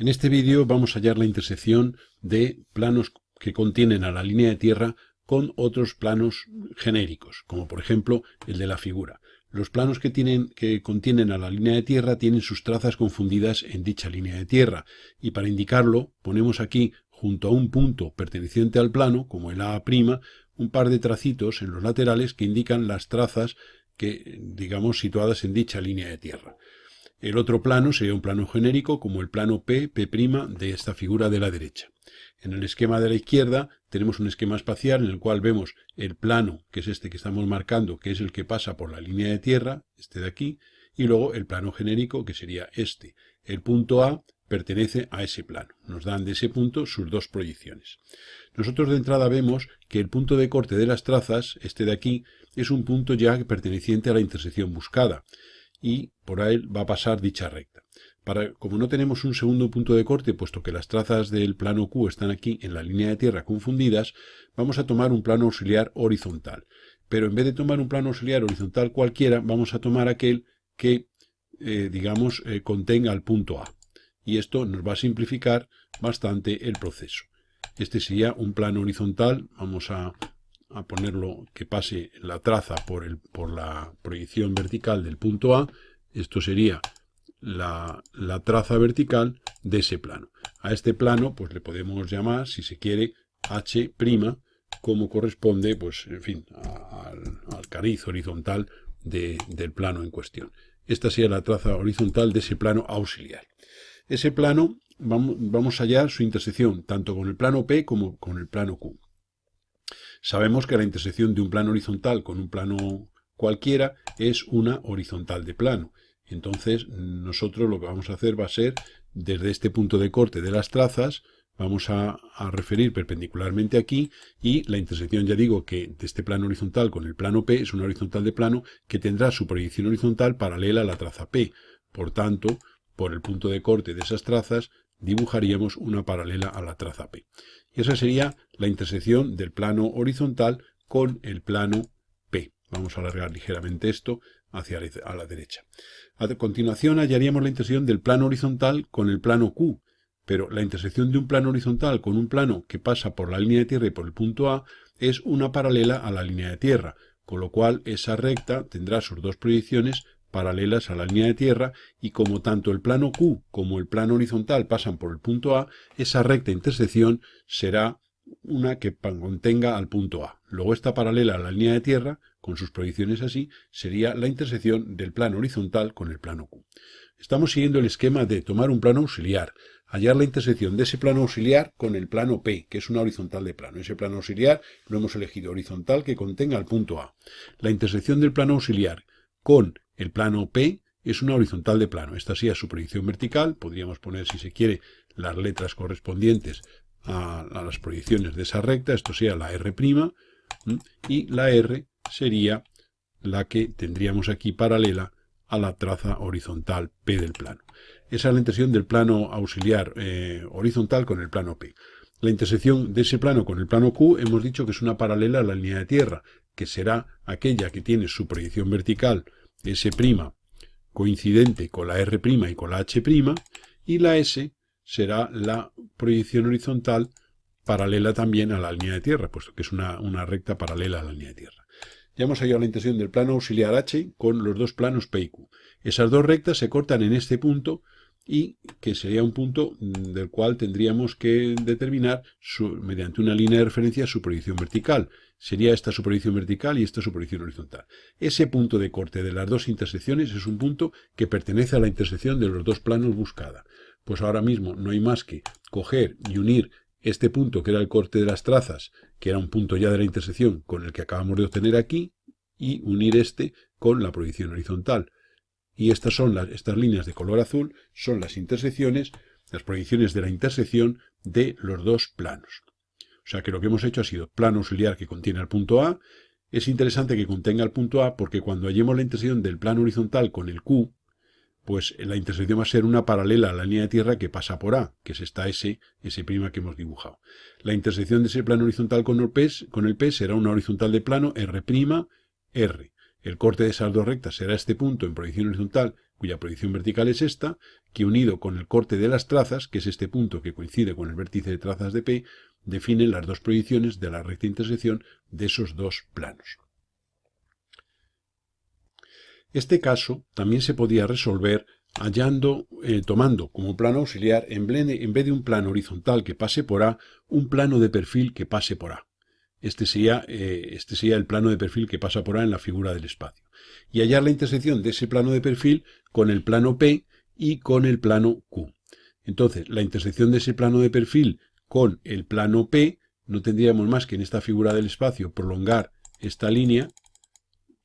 En este vídeo vamos a hallar la intersección de planos que contienen a la línea de tierra con otros planos genéricos, como por ejemplo el de la figura. Los planos que contienen a la línea de tierra tienen sus trazas confundidas en dicha línea de tierra, y para indicarlo ponemos aquí, junto a un punto perteneciente al plano, como el A', un par de tracitos en los laterales que indican las trazas digamos, situadas en dicha línea de tierra. El otro plano sería un plano genérico como el plano P', de esta figura de la derecha. En el esquema de la izquierda tenemos un esquema espacial en el cual vemos el plano, que es este que estamos marcando, que es el que pasa por la línea de tierra, este de aquí, y luego el plano genérico, que sería este. El punto A pertenece a ese plano. Nos dan de ese punto sus dos proyecciones. Nosotros de entrada vemos que el punto de corte de las trazas, este de aquí, es un punto ya perteneciente a la intersección buscada, y por ahí va a pasar dicha recta. Como no tenemos un segundo punto de corte, puesto que las trazas del plano Q están aquí en la línea de tierra confundidas, vamos a tomar un plano auxiliar horizontal. Pero en vez de tomar un plano auxiliar horizontal cualquiera, vamos a tomar aquel que, contenga el punto A. Y esto nos va a simplificar bastante el proceso. Este sería un plano horizontal. Vamos a ponerlo que pase la traza por la proyección vertical del punto A. Esto sería la traza vertical de ese plano. A este plano pues le podemos llamar, si se quiere, H', como corresponde, pues en fin, al cariz horizontal del plano en cuestión. Esta sería la traza horizontal de ese plano auxiliar. Ese plano vamos a hallar su intersección tanto con el plano P como con el plano Q. Sabemos que la intersección de un plano horizontal con un plano cualquiera es una horizontal de plano. Entonces, nosotros lo que vamos a hacer va a ser, desde este punto de corte de las trazas, vamos a referir perpendicularmente aquí, y la intersección, ya digo, que de este plano horizontal con el plano P es una horizontal de plano que tendrá su proyección horizontal paralela a la traza P. Por tanto, por el punto de corte de esas trazas, dibujaríamos una paralela a la traza P. Y esa sería la intersección del plano horizontal con el plano P. Vamos a alargar ligeramente esto hacia a la derecha. A continuación hallaríamos la intersección del plano horizontal con el plano Q, pero la intersección de un plano horizontal con un plano que pasa por la línea de tierra y por el punto A es una paralela a la línea de tierra, con lo cual esa recta tendrá sus dos proyecciones paralelas a la línea de tierra, y como tanto el plano Q como el plano horizontal pasan por el punto A, esa recta intersección será una que contenga al punto A. Luego esta paralela a la línea de tierra, con sus proyecciones así, sería la intersección del plano horizontal con el plano Q. Estamos siguiendo el esquema de tomar un plano auxiliar, hallar la intersección de ese plano auxiliar con el plano P, que es una horizontal de plano. Ese plano auxiliar lo hemos elegido horizontal que contenga el punto A. La intersección del plano auxiliar con el plano P es una horizontal de plano. Esta sería su proyección vertical. Podríamos poner, si se quiere, las letras correspondientes a las proyecciones de esa recta. Esto sería la R', y la R sería la que tendríamos aquí paralela a la traza horizontal P del plano. Esa es la intersección del plano auxiliar horizontal con el plano P. La intersección de ese plano con el plano Q hemos dicho que es una paralela a la línea de tierra, que será aquella que tiene su proyección vertical S' coincidente con la R' y con la H', y la S será la proyección horizontal paralela también a la línea de tierra, puesto que es una recta paralela a la línea de tierra. Ya hemos hallado la intersección del plano auxiliar H con los dos planos P y Q. Esas dos rectas se cortan en este punto, y que sería un punto del cual tendríamos que determinar mediante una línea de referencia su proyección vertical. Sería esta su proyección vertical y esta su proyección horizontal. Ese punto de corte de las dos intersecciones es un punto que pertenece a la intersección de los dos planos buscada. Pues ahora mismo no hay más que coger y unir este punto, que era el corte de las trazas, que era un punto ya de la intersección con el que acabamos de obtener aquí, y unir este con la proyección horizontal. Y estas líneas de color azul son las intersecciones, las proyecciones de la intersección de los dos planos. O sea que lo que hemos hecho ha sido plano auxiliar que contiene el punto A. Es interesante que contenga el punto A porque cuando hallemos la intersección del plano horizontal con el Q, pues la intersección va a ser una paralela a la línea de tierra que pasa por A, que es esta S' que hemos dibujado. La intersección de ese plano horizontal con el P será una horizontal de plano R', R. El corte de esas dos rectas será este punto en proyección horizontal cuya proyección vertical es esta, que unido con el corte de las trazas, que es este punto que coincide con el vértice de trazas de P, definen las dos proyecciones de la recta intersección de esos dos planos. Este caso también se podía resolver tomando como plano auxiliar, en vez de un plano horizontal que pase por A, un plano de perfil que pase por A. Este sería el plano de perfil que pasa por A en la figura del espacio. Y hallar la intersección de ese plano de perfil con el plano P y con el plano Q. Entonces, la intersección de ese plano de perfil con el plano P, no tendríamos más que en esta figura del espacio prolongar esta línea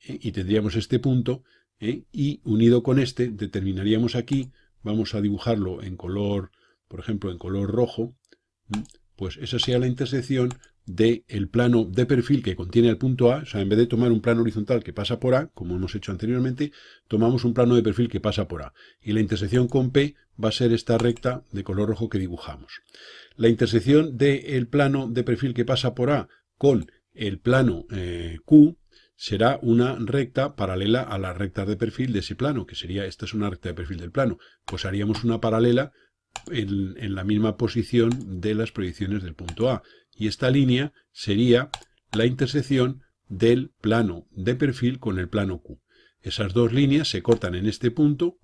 y tendríamos este punto, y unido con este determinaríamos aquí, vamos a dibujarlo en color, por ejemplo en color rojo, pues esa sería la intersección del plano de perfil que contiene el punto A. O sea, en vez de tomar un plano horizontal que pasa por A, como hemos hecho anteriormente, tomamos un plano de perfil que pasa por A. Y la intersección con P va a ser esta recta de color rojo que dibujamos. La intersección del plano de perfil que pasa por A con el plano Q será una recta paralela a las rectas de perfil de ese plano, que sería, esta es una recta de perfil del plano. Pues haríamos una paralela en la misma posición de las proyecciones del punto A. Y esta línea sería la intersección del plano de perfil con el plano Q. Esas dos líneas se cortan en este punto,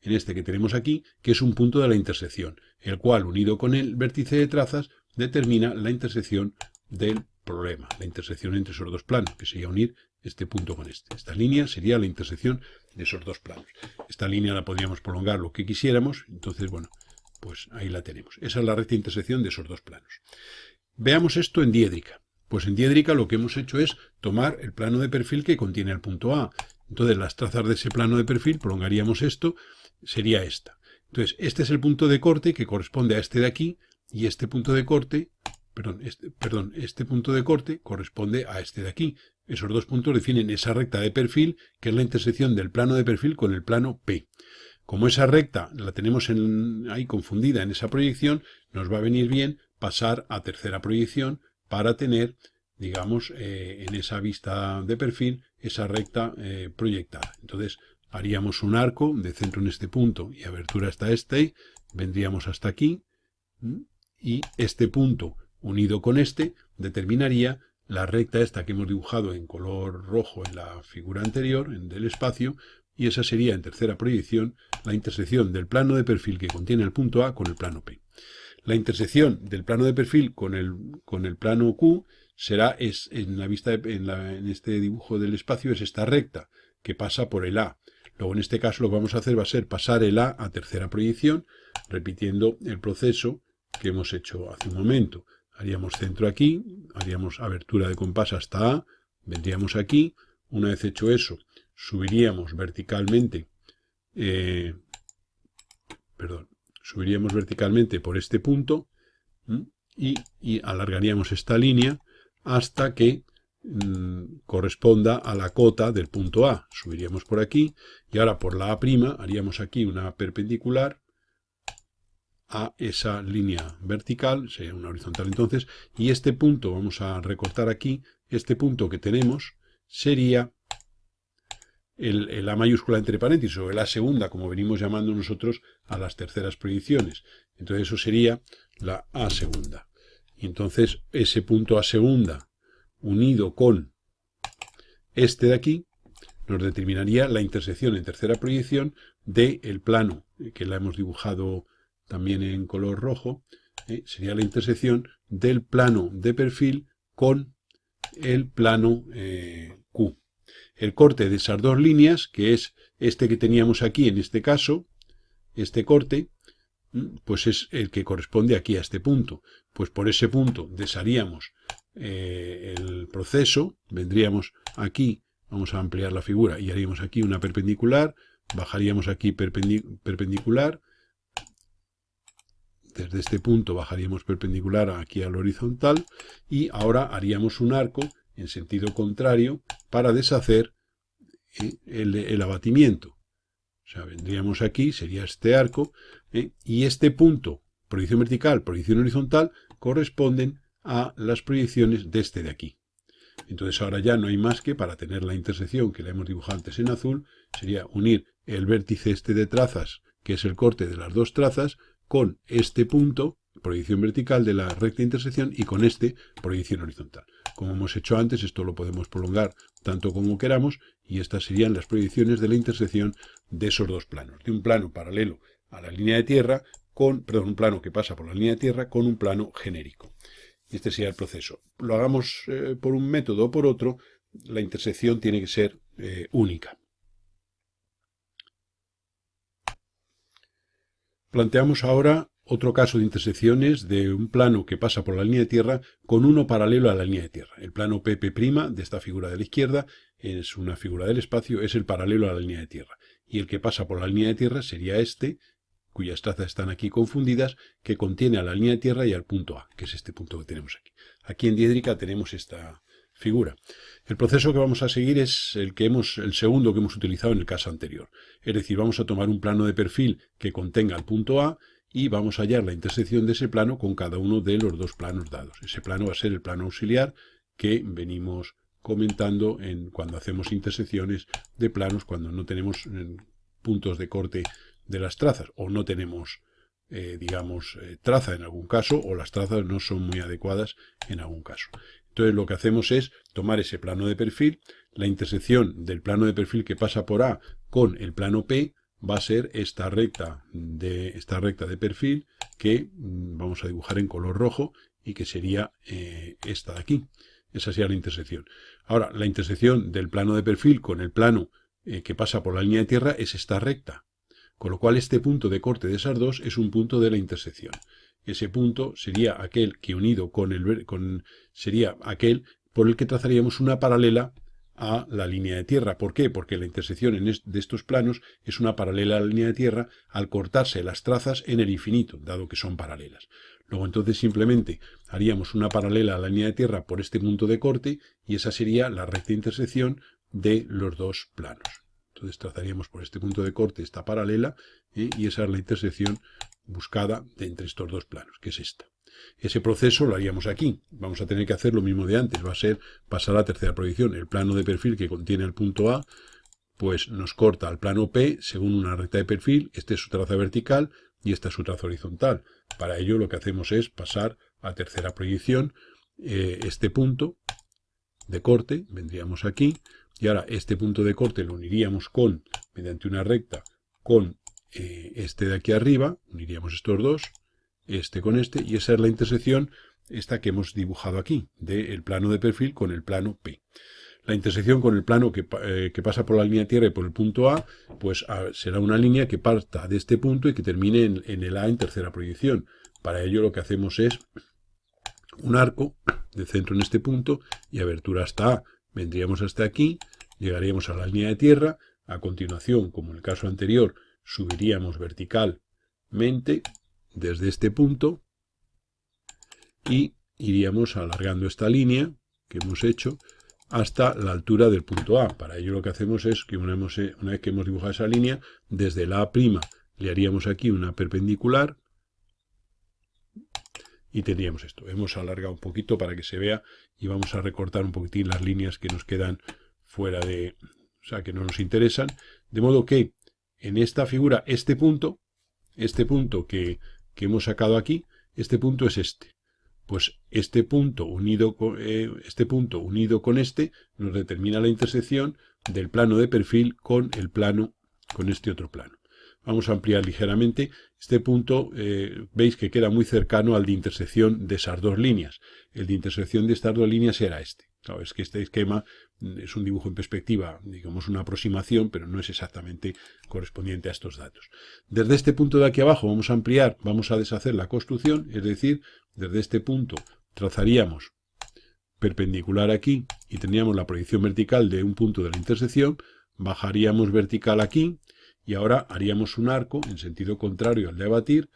en este que tenemos aquí, que es un punto de la intersección, el cual, unido con el vértice de trazas, determina la intersección del problema, la intersección entre esos dos planos, que sería unir este punto con este. Esta línea sería la intersección de esos dos planos. Esta línea la podríamos prolongar lo que quisiéramos, entonces, bueno, pues ahí la tenemos. Esa es la recta intersección de esos dos planos. Veamos esto en diédrica. Pues en diédrica lo que hemos hecho es tomar el plano de perfil que contiene el punto A. Entonces las trazas de ese plano de perfil, prolongaríamos esto, sería esta. Entonces este es el punto de corte que corresponde a este de aquí, y este punto de corte, este punto de corte corresponde a este de aquí. Esos dos puntos definen esa recta de perfil, que es la intersección del plano de perfil con el plano P. Como esa recta la tenemos ahí confundida en esa proyección, nos va a venir bien pasar a tercera proyección para tener, digamos, en esa vista de perfil, esa recta proyectada. Entonces, haríamos un arco de centro en este punto y abertura hasta este, vendríamos hasta aquí, y este punto unido con este determinaría la recta esta que hemos dibujado en color rojo en la figura anterior, del espacio, y esa sería en tercera proyección la intersección del plano de perfil que contiene el punto A con el plano P. La intersección del plano de perfil con el plano Q será, en este dibujo del espacio, es esta recta que pasa por el A. Luego en este caso lo que vamos a hacer va a ser pasar el A a tercera proyección, repitiendo el proceso que hemos hecho hace un momento. Haríamos centro aquí, haríamos abertura de compás hasta A, vendríamos aquí. Una vez hecho eso, subiríamos verticalmente, por este punto y alargaríamos esta línea hasta que corresponda a la cota del punto A. Subiríamos por aquí y ahora por la A' haríamos aquí una perpendicular a esa línea vertical, sería una horizontal entonces, y este punto, vamos a recortar aquí, este punto que tenemos sería el A mayúscula entre paréntesis, o el A segunda, como venimos llamando nosotros a las terceras proyecciones. Entonces eso sería la A segunda. Y entonces ese punto A segunda, unido con este de aquí, nos determinaría la intersección en tercera proyección del plano, que la hemos dibujado también en color rojo, sería la intersección del plano de perfil con el plano Q. El corte de esas dos líneas, que es este que teníamos aquí en este caso, este corte, pues es el que corresponde aquí a este punto. Pues por ese punto desharíamos el proceso, vendríamos aquí, vamos a ampliar la figura y haríamos aquí una perpendicular, bajaríamos aquí perpendicular, desde este punto bajaríamos perpendicular aquí al horizontal y ahora haríamos un arco en sentido contrario para deshacer el abatimiento. O sea, vendríamos aquí, sería este arco, y este punto, proyección vertical, proyección horizontal, corresponden a las proyecciones de este de aquí. Entonces ahora ya no hay más que, para tener la intersección que la hemos dibujado antes en azul, sería unir el vértice este de trazas, que es el corte de las dos trazas, con este punto, proyección vertical de la recta intersección, y con este, proyección horizontal. Como hemos hecho antes, esto lo podemos prolongar tanto como queramos, y estas serían las proyecciones de la intersección de esos dos planos, de un plano paralelo a la línea de tierra, un plano que pasa por la línea de tierra con un plano genérico. Este sería el proceso. Lo hagamos por un método o por otro, la intersección tiene que ser única. Planteamos ahora otro caso de intersecciones de un plano que pasa por la línea de tierra con uno paralelo a la línea de tierra. El plano PP' de esta figura de la izquierda es una figura del espacio, es el paralelo a la línea de tierra. Y el que pasa por la línea de tierra sería este, cuyas trazas están aquí confundidas, que contiene a la línea de tierra y al punto A, que es este punto que tenemos aquí. Aquí en diédrica tenemos esta figura. El proceso que vamos a seguir es el segundo que hemos utilizado en el caso anterior. Es decir, vamos a tomar un plano de perfil que contenga el punto A y vamos a hallar la intersección de ese plano con cada uno de los dos planos dados. Ese plano va a ser el plano auxiliar que venimos comentando cuando hacemos intersecciones de planos, cuando no tenemos puntos de corte de las trazas o no tenemos, traza en algún caso, o las trazas no son muy adecuadas en algún caso. Entonces lo que hacemos es tomar ese plano de perfil, la intersección del plano de perfil que pasa por A con el plano P va a ser esta recta de perfil que vamos a dibujar en color rojo y que sería esta de aquí. Esa sería la intersección. Ahora, la intersección del plano de perfil con el plano que pasa por la línea de tierra es esta recta. Con lo cual este punto de corte de esas dos es un punto de la intersección. Ese punto sería aquel que unido sería aquel por el que trazaríamos una paralela a la línea de tierra. ¿Por qué? Porque la intersección de estos planos es una paralela a la línea de tierra al cortarse las trazas en el infinito, dado que son paralelas. Luego entonces simplemente haríamos una paralela a la línea de tierra por este punto de corte y esa sería la recta intersección de los dos planos. Entonces trazaríamos por este punto de corte esta paralela y esa es la intersección buscada entre estos dos planos, que es esta. Ese proceso lo haríamos aquí. Vamos a tener que hacer lo mismo de antes. Va a ser pasar a la tercera proyección. El plano de perfil que contiene el punto A, pues nos corta al plano P según una recta de perfil. Esta es su traza vertical y esta es su traza horizontal. Para ello lo que hacemos es pasar a tercera proyección. Este punto de corte, vendríamos aquí. Y ahora este punto de corte lo uniríamos mediante una recta, con este de aquí arriba, uniríamos estos dos, este con este, y esa es la intersección, esta que hemos dibujado aquí, del plano de perfil con el plano P. La intersección con el plano que pasa por la línea de tierra y por el punto A, pues será una línea que parta de este punto y que termine en el A en tercera proyección. Para ello lo que hacemos es un arco de centro en este punto y abertura hasta A. Vendríamos hasta aquí, llegaríamos a la línea de tierra, a continuación, como en el caso anterior, subiríamos verticalmente desde este punto y iríamos alargando esta línea que hemos hecho hasta la altura del punto A. Para ello lo que hacemos es que una vez que hemos dibujado esa línea, desde la A' le haríamos aquí una perpendicular y tendríamos esto. Hemos alargado un poquito para que se vea y vamos a recortar un poquitín las líneas que nos quedan fuera que no nos interesan. De modo que en esta figura, este punto que hemos sacado aquí, este punto es este. Pues este punto unido con este nos determina la intersección del plano de perfil con este otro plano. Vamos a ampliar ligeramente. Este punto veis que queda muy cercano al de intersección de esas dos líneas. El de intersección de estas dos líneas era este. Claro, es que este esquema es un dibujo en perspectiva, digamos una aproximación, pero no es exactamente correspondiente a estos datos. Desde este punto de aquí abajo vamos a ampliar, vamos a deshacer la construcción, es decir, desde este punto trazaríamos perpendicular aquí y tendríamos la proyección vertical de un punto de la intersección, bajaríamos vertical aquí y ahora haríamos un arco en sentido contrario al de abatir,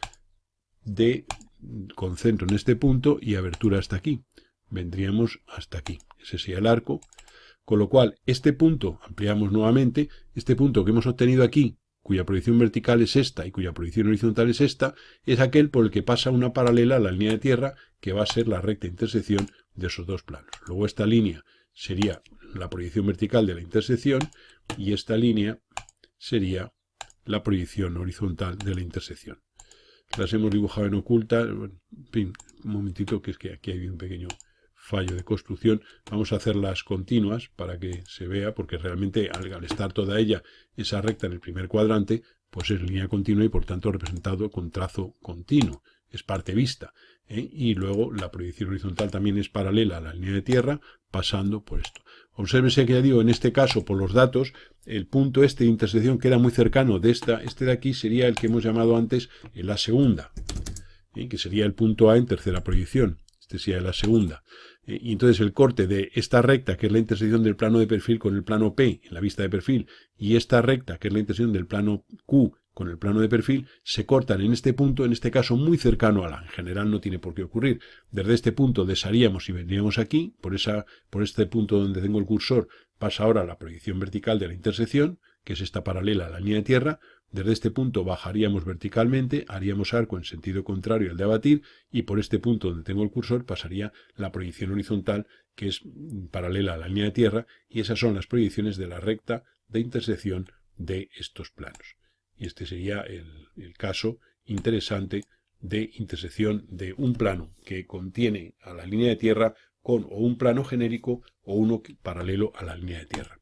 con centro en este punto y abertura hasta aquí. Vendríamos hasta aquí. Ese sería el arco. Con lo cual, este punto, ampliamos nuevamente, este punto que hemos obtenido aquí, cuya proyección vertical es esta y cuya proyección horizontal es esta, es aquel por el que pasa una paralela a la línea de tierra, que va a ser la recta intersección de esos dos planos. Luego esta línea sería la proyección vertical de la intersección y esta línea sería la proyección horizontal de la intersección. Las hemos dibujado en oculta. En fin, un momentito, que es que aquí hay un pequeño fallo de construcción. Vamos a hacerlas continuas para que se vea, porque realmente al estar toda ella esa recta en el primer cuadrante, pues es línea continua y por tanto representado con trazo continuo. Es parte vista. Y luego la proyección horizontal también es paralela a la línea de tierra, pasando por esto. Obsérvese que ya digo, en este caso, por los datos, el punto este de intersección queda muy cercano de este de aquí sería el que hemos llamado antes la segunda, que sería el punto A en tercera proyección. Este sería la segunda. Y entonces el corte de esta recta, que es la intersección del plano de perfil con el plano P en la vista de perfil, y esta recta, que es la intersección del plano Q con el plano de perfil, se cortan en este punto, en este caso muy cercano a la. En general no tiene por qué ocurrir. Desde este punto desharíamos y vendríamos aquí, por este punto donde tengo el cursor, pasa ahora la proyección vertical de la intersección, que es esta paralela a la línea de tierra. Desde este punto bajaríamos verticalmente, haríamos arco en sentido contrario al de abatir, y por este punto donde tengo el cursor pasaría la proyección horizontal, que es paralela a la línea de tierra, y esas son las proyecciones de la recta de intersección de estos planos. Y este sería el caso interesante de intersección de un plano que contiene a la línea de tierra con o un plano genérico o uno paralelo a la línea de tierra.